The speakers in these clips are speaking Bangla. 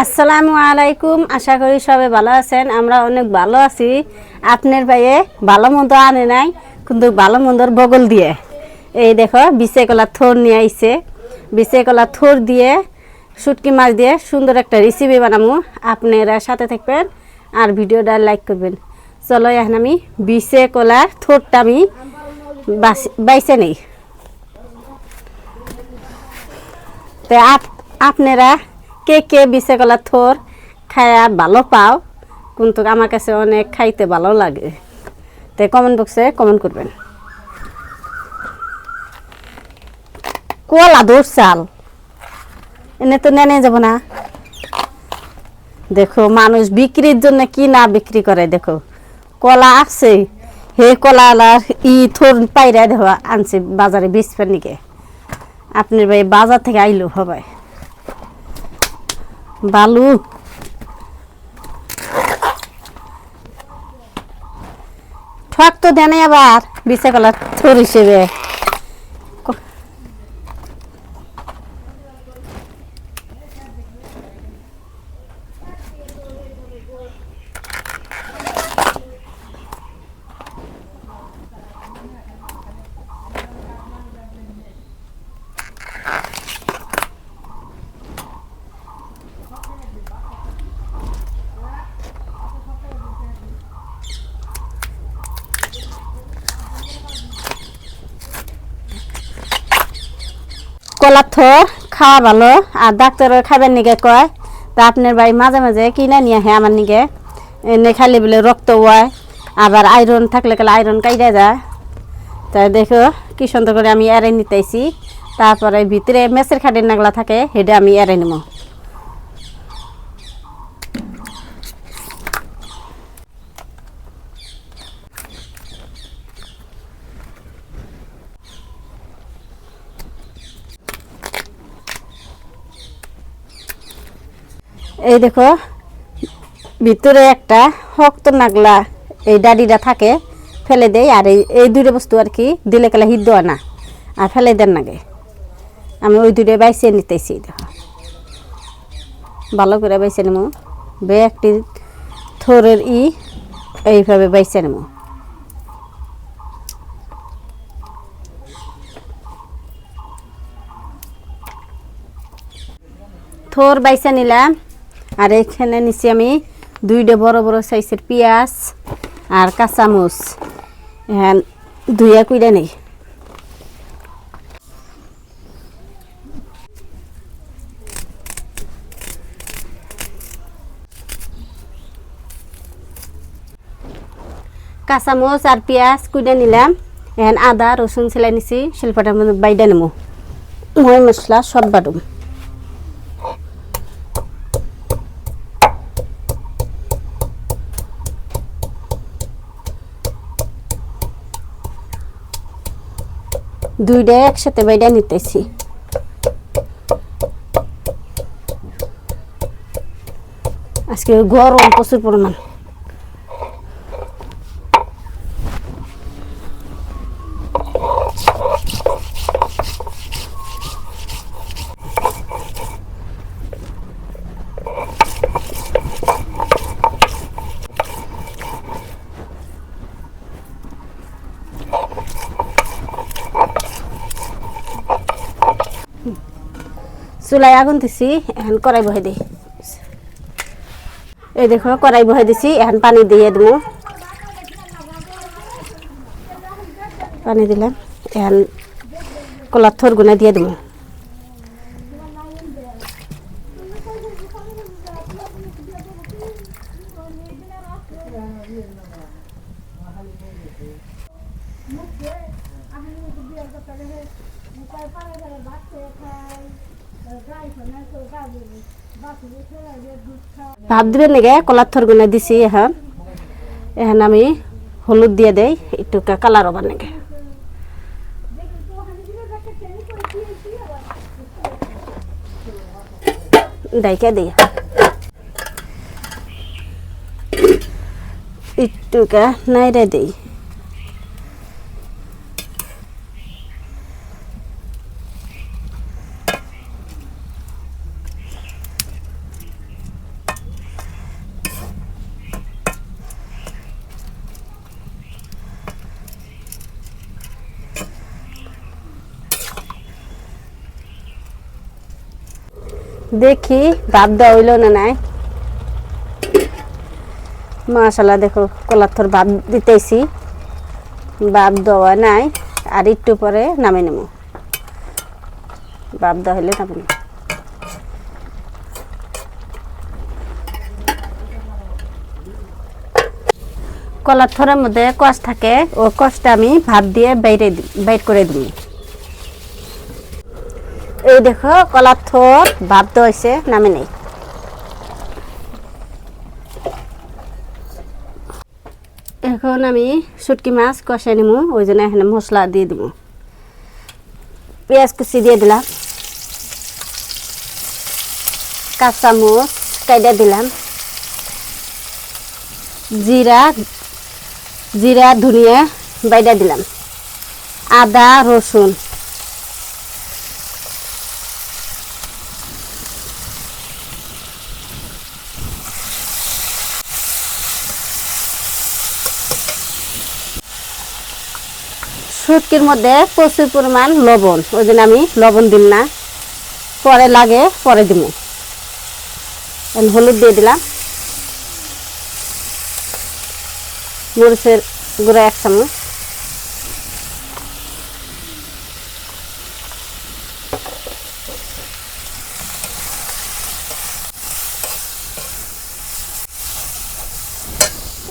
আসসালামু আলাইকুম। আশা করি সবাই ভালো আছেন। আমরা অনেক ভালো আছি। আপনার ভাইয়ে ভালো মন্দ আনে নাই, কিন্তু ভালো মন্দর বগল দিয়ে এই দেখো বিছে কলা থোর নিয়ে আইছে। বিছে কলা থোর দিয়ে শুটকি মাছ দিয়ে সুন্দর একটা রেসিপি বানাবো। আপনারা সাথে থাকবেন আর ভিডিওটা লাইক করবেন। চলো এখন আমি বিছে কলার থোরটা আমি বাইছে নেই। তো আপনারা কে কে বিছে কলা থোর খায়া ভালো পাও, কিন্তু আমার কাছে অনেক খাইতে ভালো লাগে। তাই কমেন্ট বক্সে কমেন্ট করবেন। কলা দোর চাল এনে তো নেনে যাব না। দেখো মানুষ বিক্রির জন্য কি না বিক্রি করে। দেখো কলা আছে, হে কলা থোর পাইরা দেখো আনছে বাজারে বেচবার নিকে। আপনার ভাই বাজার থেকে আইলো হবে বালু ঠক তো দেন আবার বিছে কলা থোর হিসেবে। কলা থোর খাওয়া ভালো, আর ডাক্তারের খাবার নিকে কয়। তা আপনার ভাই মাঝে মাঝে কিনে নিয়ে আহে আমার নিকে। এনে খালি বলে রক্ত হয়, আবার আয়রন থাকলে গেলে আয়রন কাইরা যায়। তাই দেখো কি সুন্দর করে আমি এড়াই নিতেছি। তারপরে ভিতরে মেসের খাটের নাগলা থাকে, সেটা আমি এড়াই নিব। এই দেখো ভিতরে একটা শক্ত নাগলা এই ডাডিটা থাকে, ফেলে দেয়। আর এই দুটো বস্তু আর কি দিলে গেলে হিট দেওয়া না, আর ফেলে দেন নাগে। আমি ওই দুটো বাইসে নিতেছি। দেখো ভালো করে বাইসে নেব। বে একটি থোরের এইভাবে বাইসে নেব। থোর বাইসে নিলাম। আর এখানে নিচ্ছি আমি দুইটা বড় বড় সাইজের পেঁয়াজ আর কাঁচামচ। হ্যাঁ ধুইয়া কুইরা নেই। কাঁচামচ আর পেঁয়াজ কুইরা নিলাম। এখন আদা রসুন ছেলাই নিছি, শিল্পটার মধ্যে বাইডা নেবো। মই মশলা সব বাটুম। দুইটা একসাথে বাইডা নিতেছি। আজকে গরম প্রচুর পরিমাণ। চুলায় আগুন দিছি, এখন কড়াই বহাই দিই। এই দেখো কড়াই বহাই দিছি, এখন পানি দিয়ে দেবো। পানি দিলাম, এখন কলার থোর গুনা দিয়ে দেবো। ভাব দিবেন নাকি কলার থর গুনা দিছি। এখন এখন আমি হলুদ দিয়ে দেই একটু কালার হবার নাকি। ডাইকা দিই একটু নাইরা দিই। দেখি ভাত দেওয়া হইল না নাই। মাশাআল্লাহ দেখো কলার থর ভাত দিতেছি, ভাত দেওয়া নাই। আর একটু পরে নামে নেব, ভাত দেওয়া হইলে নামে নেব। কলার থরের মধ্যে কষ থাকে, ও কষটা আমি ভাত দিয়ে বাইর করে দিই। এই দেখো কলার থর ভাত দেওয়া হয়েছে, নামে নেই। এখন আমি শুটকি মাছ কষাই নিব, ওই জন্য এখানে মশলা দিয়ে দিব। পেঁয়াজ কুচি দিয়ে দিলাম, কাঁচামরিচ কাইটা দিলাম, জিরা ধনিয়া বাইটা দিলাম, আদা রসুন, শুটকির মধ্যে প্রচুর পরিমাণ লবণ, ওই জন্য আমি লবণ দিন না, পরে লাগে পরে দিব। হলুদ দিয়ে দিলাম, মরিচের গুঁড়া 1 চামচ,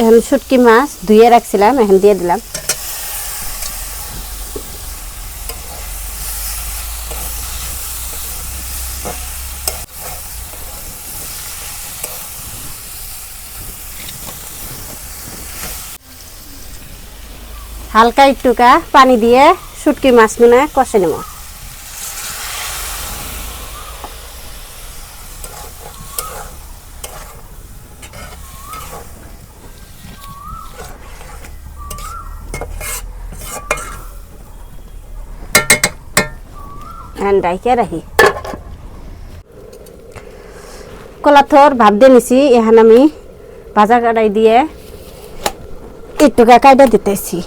এখন শুটকি মাছ ধুয়ে রাখছিলাম, এখন দিয়ে দিলাম। হালকা একটুকা পানি দিয়ে শুটকি মাছগুলো কষে নেব। ডাইকে রাখি। কলার থর ভাত দিয়ে নিছি, এখন আমি ভাজা কড়াই দিয়ে একটুকা কাইটা দিতেছি।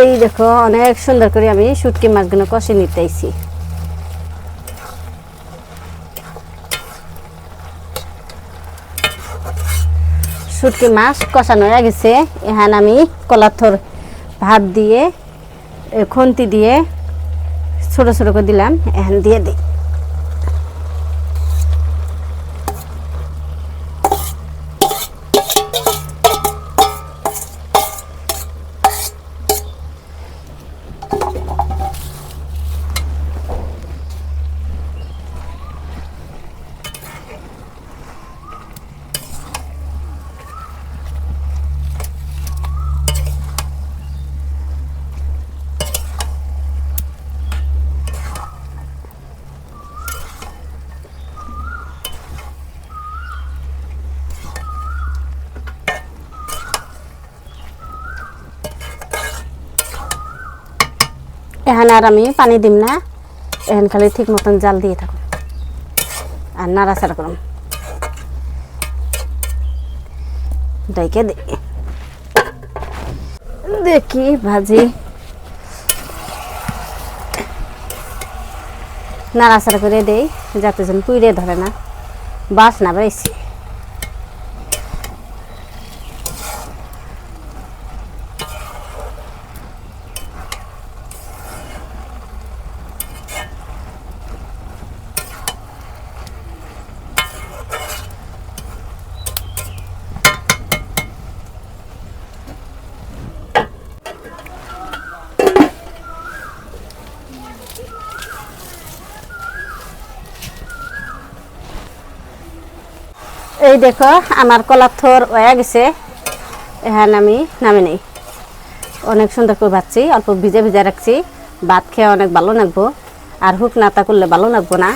এই দেখো অনেক সুন্দর করে আমি শুটকি মাছগুলো কষে নিতেছি। শুটকি মাছ কষানো হয়ে গেছে, এখন আমি কলার থর ভাত দিয়ে খুন্তি দিয়ে ছোট ছোট করে দিলাম, এখন দিয়ে দিই। এখন আর আমি পানি দিম না, এখন খালি ঠিক মতন জাল দিয়ে থাকুন আর নাড়াচাড়া করুন। ডাইকে দেখি ভাজি, নাড়াচাড়া করে দেই যাতে যেন পুড়ে ধরে না, বাসনা বেশি। এই দেখো আমার কলার থর হয়ে গেছে, এখন আমি নামে নেই। অনেক সুন্দর করে ভাজছি, অল্প ভিজে ভিজে রাখছি, ভাত খেয়ে অনেক ভালো লাগবো, আর হুক নাতা করলে ভালো লাগবো না।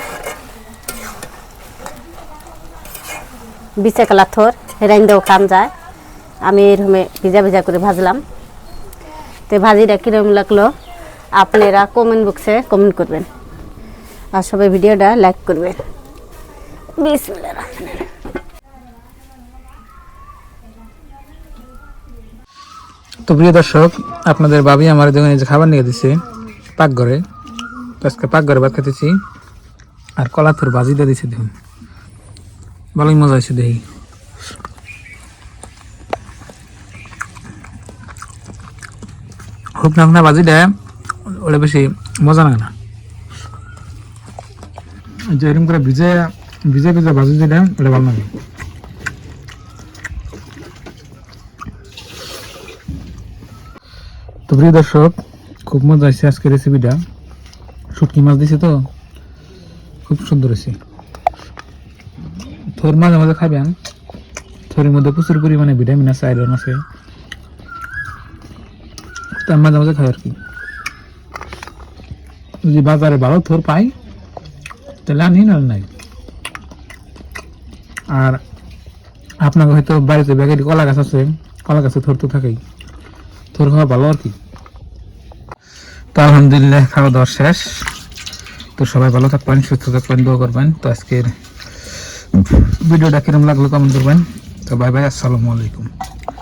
বিচে কলার থর রাইন্দেও খান যায়, আমি এরকম ভিজা ভিজা করে ভাজলাম। তো ভাজিটা কিরম লাগলো আপনারা কমেন্ট বক্সে কমেন্ট করবেন আর সবাই ভিডিওটা লাইক করবেন। বিসমিল্লাহির রহমানির রহিম। তো প্রিয় দর্শক, আপনাদের ভাবি আমার যখন এই যে খাবার নিয়ে দিছে পাকঘরে, তো আজকে পাকঘরে ভাত খেতেছি আর কলাথুর ভাজিটা দিছে। দেখুন ভালোই মজা হয়েছে দেখি। শুকনা শুকনা ভাজিটা ওটা বেশি মজা লাগে না, যে এরকম করে ভিজে ভিজে ভিজে ভাজি যেটা ওটা ভালো লাগে। তো প্রিয় দর্শক, খুব মজা হয়েছে আজকে রেসিপিটা। শুটকি মাছ দিছে তো খুব সুন্দর হয়েছে। থোর মাঝে মাঝে খাবেন, থোরের মধ্যে প্রচুর পরিমাণে ভিটামিন আছে, আয়রন আছে, তার মাঝে মাঝে খাই আর কি। যদি বাজারে ভালো থোর পাই তাহলে আনি, না নাই। আর আপনাকে হয়তো বাড়িতে ব্যাগের কলা গাছ আছে, কলা গাছে থোর তো থাকেই, থোর খাওয়া ভালো আর কি। তো আলহামদুলিল্লাহ খাওয়া দাওয়া শেষ। তো সবাই ভালো থাকবেন, সুস্থ থাকবেন, দোয়া করবেন। তো আজকের ভিডিওটা কিরম লাগলো কমেন্ট করবেন। তো বাই বাই, আসসালামু আলাইকুম।